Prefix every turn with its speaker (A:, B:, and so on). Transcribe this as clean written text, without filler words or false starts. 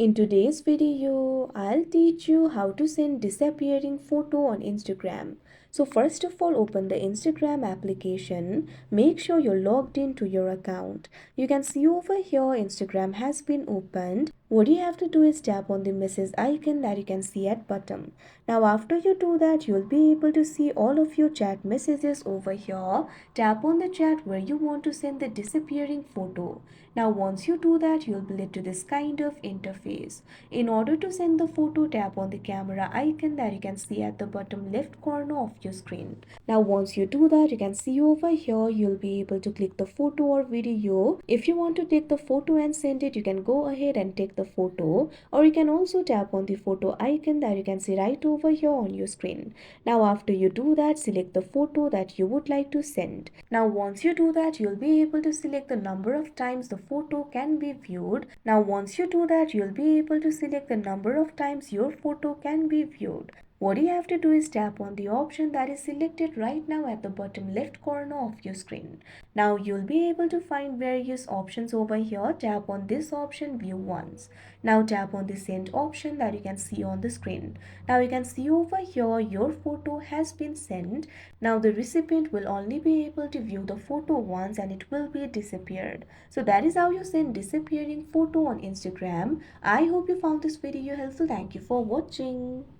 A: In today's video, I'll teach you how to send disappearing photo on Instagram. So first of all, open the Instagram application. Make sure you're logged into your account. You can see over here Instagram has been opened. What you have to do is tap on the message icon that you can see at bottom. Now after you do that, you'll be able to see all of your chat messages over here. Tap on the chat where you want to send the disappearing photo. Now once you do that, you'll be led to this kind of interface. In order to send the photo, tap on the camera icon that you can see at the bottom left corner of your screen. Now once you do that, you can see over here, you'll be able to click the photo or video. If you want to take the photo and send it, you can go ahead and take the photo, or you can also tap on the photo icon that you can see right over here on your screen. Now after you do that, select the photo that you would like to send. Now once you do that, you'll be able to select the number of times the photo can be viewed. Now once you do that, you'll be able to select the number of times your photo can be viewed. What you have to do is tap on the option that is selected right now at the bottom left corner of your screen. Now you'll be able to find various options over here. Tap on this option, view once. Now tap on the send option that you can see on the screen. Now you can see over here your photo has been sent. Now the recipient will only be able to view the photo once and it will be disappeared. So that is how you send disappearing photo on Instagram. I hope you found this video helpful. Thank you for watching.